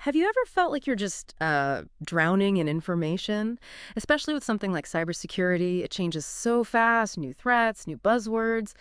Have you ever felt like you're just drowning in information? Especially with something like cybersecurity, it changes so fast, new threats, new buzzwords.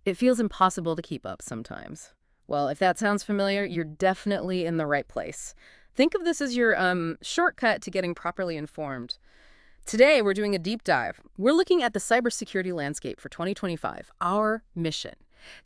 It feels impossible to keep up sometimes. Well, if that sounds familiar, you're definitely in the right place. Think of this as your shortcut to getting properly informed. Today, we're doing a deep dive. We're looking at the cybersecurity landscape for 2025, our mission.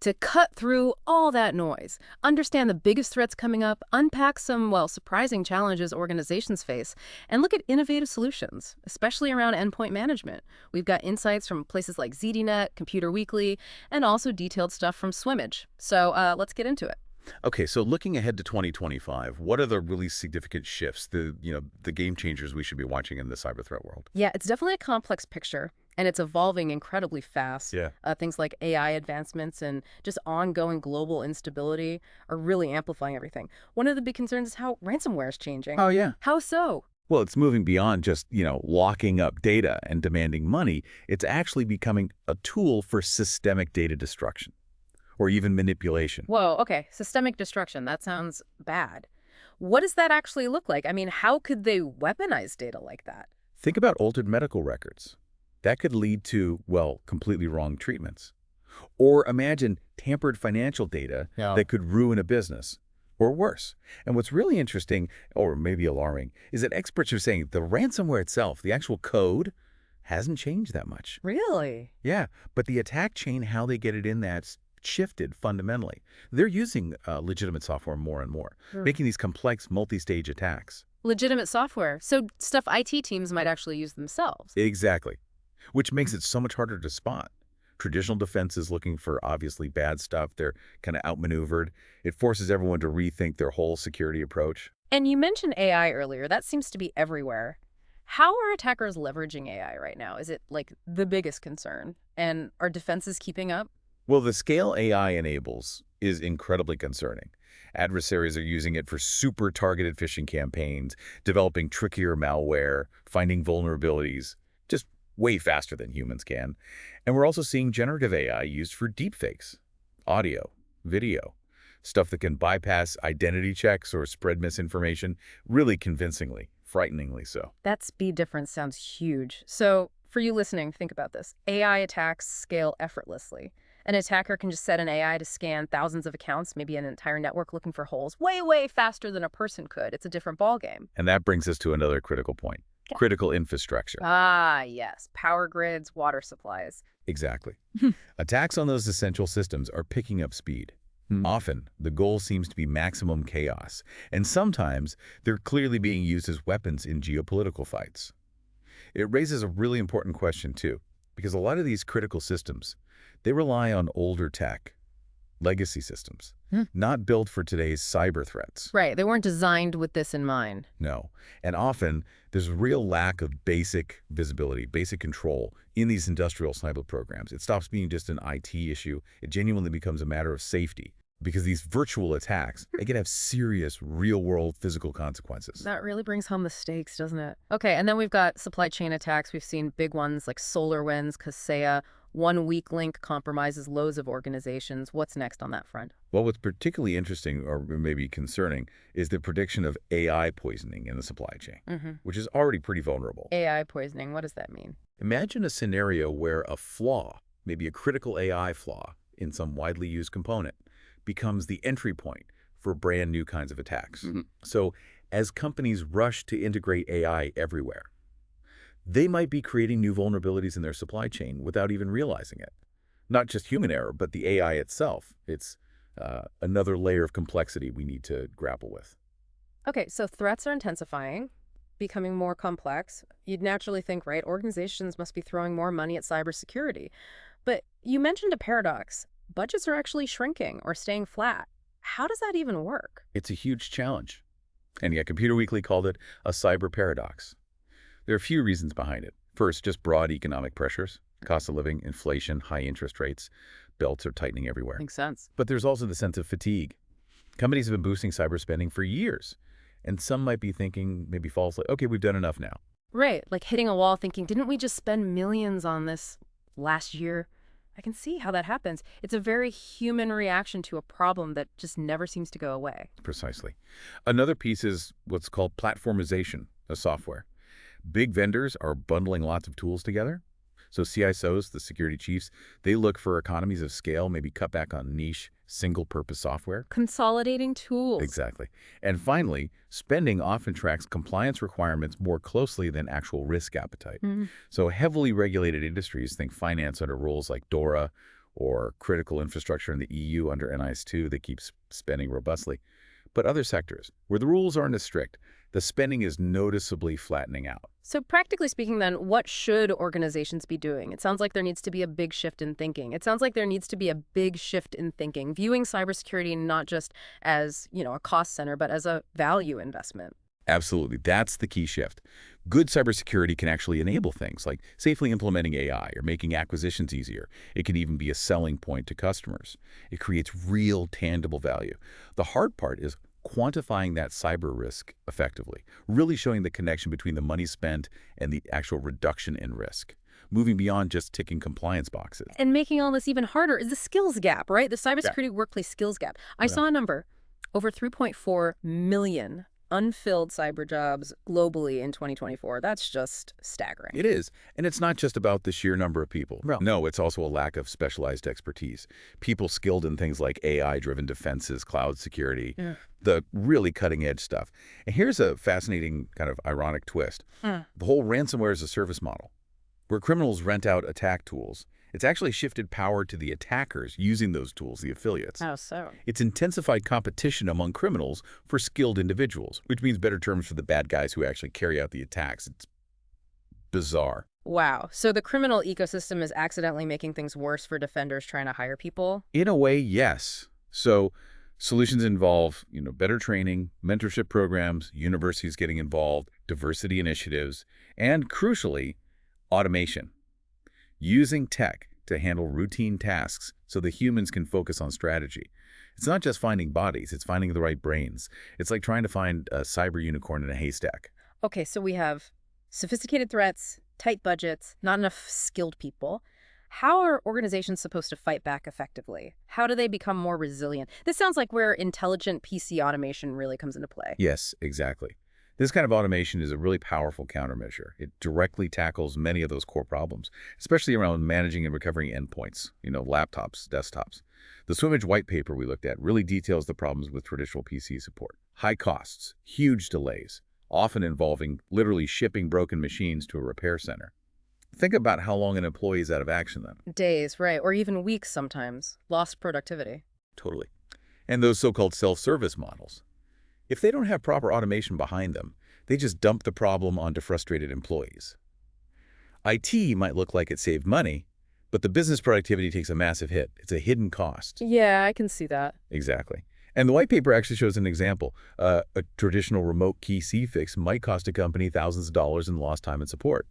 To cut through all that noise, understand the biggest threats coming up, unpack some, well, surprising challenges organizations face, and look at innovative solutions, especially around endpoint management. We've got insights from places like ZDNet, Computer Weekly, and also detailed stuff from Swimmage. So let's get into it. Okay, so looking ahead to 2025, what are the really significant shifts, the game changers we should be watching in the cyber threat world? Yeah, it's definitely a complex picture, and it's evolving incredibly fast. Yeah. Things like AI advancements and just ongoing global instability are really amplifying everything. One of the big concerns is how ransomware is changing. Oh, yeah. How so? Well, it's moving beyond just, locking up data and demanding money. It's actually becoming a tool for systemic data destruction or even manipulation. Whoa, okay. Systemic destruction. That sounds bad. What does that actually look like? I mean, how could they weaponize data like that? Think about altered medical records. That could lead to, well, completely wrong treatments. Or imagine tampered financial data Yeah. that could ruin a business, or worse. And what's really interesting, or maybe alarming, is that experts are saying the ransomware itself, the actual code, hasn't changed that much. Really? Yeah, but the attack chain, how they get it in, that's shifted fundamentally. They're using legitimate software more and more, making these complex multi-stage attacks. Legitimate software. So stuff IT teams might actually use themselves. Exactly, which makes it so much harder to spot. Traditional defenses looking for obviously bad stuff, they're kind of outmaneuvered. It forces everyone to rethink their whole security approach. And you mentioned AI earlier. That seems to be everywhere. How are attackers leveraging AI right now? Is it like the biggest concern? And are defenses keeping up? Well, the scale AI enables is incredibly concerning. Adversaries are using it for super targeted phishing campaigns, developing trickier malware, finding vulnerabilities, just way faster than humans can. And we're also seeing generative AI used for deepfakes, audio, video, stuff that can bypass identity checks or spread misinformation really convincingly, frighteningly so. That speed difference sounds huge. So for you listening, think about this. AI attacks scale effortlessly. An attacker can just set an AI to scan thousands of accounts, maybe an entire network looking for holes, way, way faster than a person could. It's a different ballgame. And that brings us to another critical point. Yeah. Critical infrastructure. Ah, yes. Power grids, water supplies. Exactly. Attacks on those essential systems are picking up speed. Often, the goal seems to be maximum chaos, and sometimes they're clearly being used as weapons in geopolitical fights. It raises a really important question, too, because a lot of these critical systems, they rely on older tech, legacy systems, not built for today's cyber threats. Right. They weren't designed with this in mind. No. And often, there's a real lack of basic visibility, basic control in these industrial cyber programs. It stops being just an IT issue. It genuinely becomes a matter of safety because these virtual attacks, they can have serious real-world physical consequences. That really brings home the stakes, doesn't it? Okay, and then we've got supply chain attacks. We've seen big ones like SolarWinds, Kaseya. One weak link compromises loads of organizations. What's next on that front? Well, what's particularly interesting or maybe concerning is the prediction of AI poisoning in the supply chain, which is already pretty vulnerable. AI poisoning, what does that mean? Imagine a scenario where a flaw, maybe a critical AI flaw in some widely used component, becomes the entry point for brand new kinds of attacks. So as companies rush to integrate AI everywhere, they might be creating new vulnerabilities in their supply chain without even realizing it. Not just human error, but the AI itself. It's another layer of complexity we need to grapple with. Okay, so threats are intensifying, becoming more complex. You'd naturally think, right, organizations must be throwing more money at cybersecurity. But you mentioned a paradox. Budgets are actually shrinking or staying flat. How does that even work? It's a huge challenge. And yet Computer Weekly called it a cyber paradox. There are a few reasons behind it. First, just broad economic pressures, cost of living, inflation, high interest rates, belts are tightening everywhere. Makes sense. But there's also the sense of fatigue. Companies have been boosting cyber spending for years, and some might be thinking, maybe falsely, okay, we've done enough now. Right, like hitting a wall thinking, didn't we just spend millions on this last year? I can see how that happens. It's a very human reaction to a problem that just never seems to go away. Precisely. Another piece is what's called platformization of software. Big vendors are bundling lots of tools together. So CISOs, the security chiefs, they look for economies of scale, maybe cut back on niche, single-purpose software. Consolidating tools. Exactly. And finally, spending often tracks compliance requirements more closely than actual risk appetite. Mhm. So heavily regulated industries, think finance under rules like DORA or critical infrastructure in the EU under NIS2, they keep spending robustly. But other sectors, where the rules aren't as strict, the spending is noticeably flattening out. So practically speaking then, what should organizations be doing? It sounds like there needs to be a big shift in thinking. It sounds like there needs to be a big shift in thinking, viewing cybersecurity not just as, a cost center, but as a value investment. Absolutely. That's the key shift. Good cybersecurity can actually enable things like safely implementing AI or making acquisitions easier. It can even be a selling point to customers. It creates real, tangible value. The hard part is quantifying that cyber risk effectively, really showing the connection between the money spent and the actual reduction in risk, moving beyond just ticking compliance boxes. And making all this even harder is the skills gap, right? The cybersecurity workplace skills gap. I Yeah. saw a number, over 3.4 million unfilled cyber jobs globally in 2024. That's just staggering. It is. And it's not just about the sheer number of people. No. No, it's also a lack of specialized expertise. People skilled in things like AI-driven defenses, cloud security, Yeah. the really cutting-edge stuff. And here's a fascinating kind of ironic twist. Mm. The whole ransomware as a service model, where criminals rent out attack tools. It's actually shifted power to the attackers using those tools, the affiliates. How so? It's intensified competition among criminals for skilled individuals, which means better terms for the bad guys who actually carry out the attacks. It's bizarre. Wow. So the criminal ecosystem is accidentally making things worse for defenders trying to hire people? In a way, yes. So solutions involve, better training, mentorship programs, universities getting involved, diversity initiatives, and crucially, automation. Using tech to handle routine tasks so the humans can focus on strategy. It's not just finding bodies, it's finding the right brains. It's like trying to find a cyber unicorn in a haystack. Okay, so we have sophisticated threats, tight budgets, not enough skilled people. How are organizations supposed to fight back effectively? How do they become more resilient? This sounds like where intelligent PC automation really comes into play. Yes, exactly. This kind of automation is a really powerful countermeasure. It directly tackles many of those core problems, especially around managing and recovering endpoints, laptops, desktops. The Swimmage white paper we looked at really details the problems with traditional PC support. High costs, huge delays, often involving literally shipping broken machines to a repair center. Think about how long an employee is out of action then. Days, right, or even weeks sometimes. Lost productivity. Totally. And those so-called self-service models. If they don't have proper automation behind them, they just dump the problem onto frustrated employees. IT might look like it saved money, but the business productivity takes a massive hit. It's a hidden cost. Yeah, I can see that. Exactly. And the white paper actually shows an example. A traditional remote key C fix might cost a company thousands of dollars in lost time and support.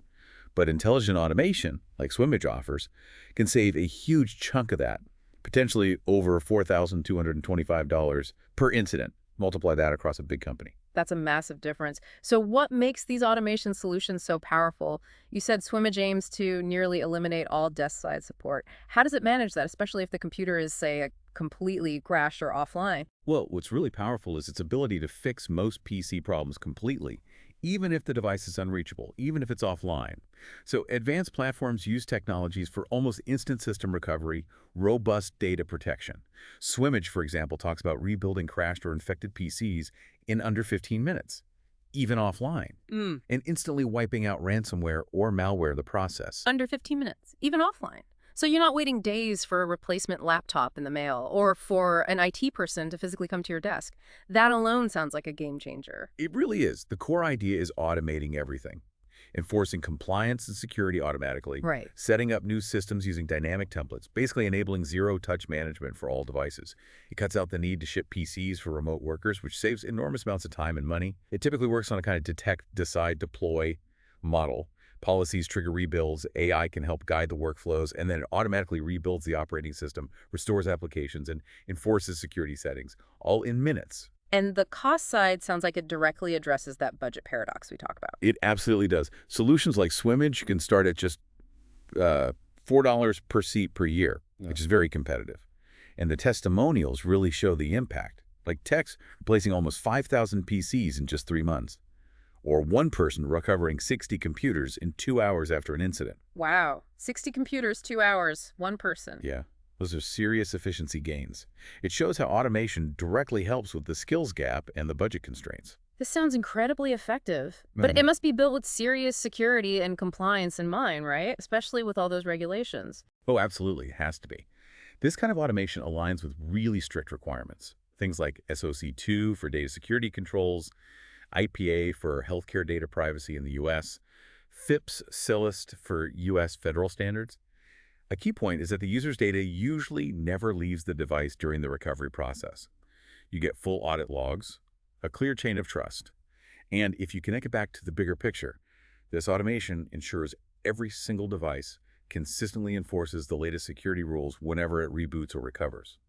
But intelligent automation, like Swimmage offers, can save a huge chunk of that, potentially over $4,225 per incident. Multiply that across a big company. That's a massive difference. So what makes these automation solutions so powerful? You said Swimmage aims to nearly eliminate all desk-side support. How does it manage that, especially if the computer is, say, completely crashed or offline? Well, what's really powerful is its ability to fix most PC problems completely, even if the device is unreachable, even if it's offline. So advanced platforms use technologies for almost instant system recovery, robust data protection. Swimmage, for example, talks about rebuilding crashed or infected PCs in under 15 minutes, even offline, and instantly wiping out ransomware or malware in the process. Under 15 minutes, even offline. So you're not waiting days for a replacement laptop in the mail or for an IT person to physically come to your desk. That alone sounds like a game changer. It really is. The core idea is automating everything. Enforcing compliance and security automatically, Right. setting up new systems using dynamic templates, basically enabling zero-touch management for all devices. It cuts out the need to ship PCs for remote workers, which saves enormous amounts of time and money. It typically works on a kind of detect, decide, deploy model. Policies trigger rebuilds, AI can help guide the workflows, and then it automatically rebuilds the operating system, restores applications, and enforces security settings, all in minutes. And the cost side sounds like it directly addresses that budget paradox we talk about. It absolutely does. Solutions like Swimmage can start at just $4 per seat per year, which is very competitive. And the testimonials really show the impact, like techs replacing almost 5,000 PCs in just 3 months, or one person recovering 60 computers in 2 hours after an incident. Wow. 60 computers, 2 hours, one person. Yeah, those are serious efficiency gains. It shows how automation directly helps with the skills gap and the budget constraints. This sounds incredibly effective, but it must be built with serious security and compliance in mind, right? Especially with all those regulations. Oh, absolutely, it has to be. This kind of automation aligns with really strict requirements. Things like SOC 2 for data security controls, IPA for healthcare data privacy in the U.S., FIPS CELIST for U.S. federal standards. A key point is that the user's data usually never leaves the device during the recovery process. You get full audit logs, a clear chain of trust, and if you connect it back to the bigger picture, this automation ensures every single device consistently enforces the latest security rules whenever it reboots or recovers.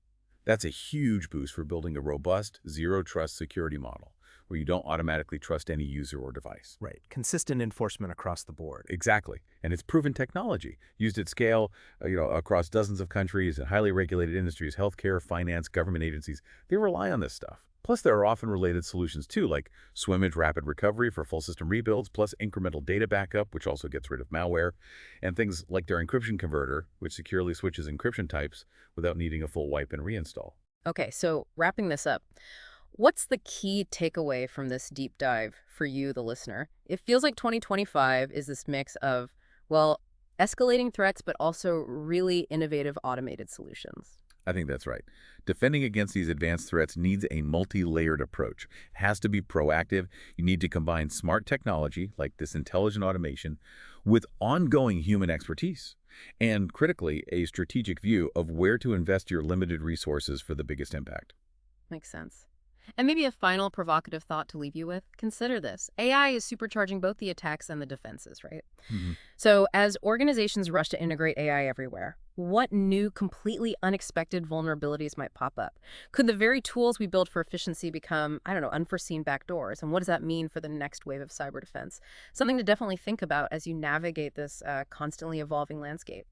That's a huge boost for building a robust, zero-trust security model, where you don't automatically trust any user or device. Right. Consistent enforcement across the board. Exactly. And it's proven technology, used at scale, across dozens of countries and highly regulated industries, healthcare, finance, government agencies. They rely on this stuff. Plus, there are often related solutions too, like Swimage Rapid Recovery for full system rebuilds, plus incremental data backup, which also gets rid of malware, and things like their encryption converter, which securely switches encryption types without needing a full wipe and reinstall. Okay, so wrapping this up, what's the key takeaway from this deep dive for you, the listener? It feels like 2025 is this mix of, well, escalating threats, but also really innovative automated solutions. I think that's right. Defending against these advanced threats needs a multi-layered approach. It has to be proactive. You need to combine smart technology, like this intelligent automation, with ongoing human expertise. And critically, a strategic view of where to invest your limited resources for the biggest impact. Makes sense. And maybe a final provocative thought to leave you with. Consider this. AI is supercharging both the attacks and the defenses, right? Mhm. So as organizations rush to integrate AI everywhere, what new, completely unexpected vulnerabilities might pop up? Could the very tools we build for efficiency become, I don't know, unforeseen backdoors? And what does that mean for the next wave of cyber defense? Something to definitely think about as you navigate this constantly evolving landscape.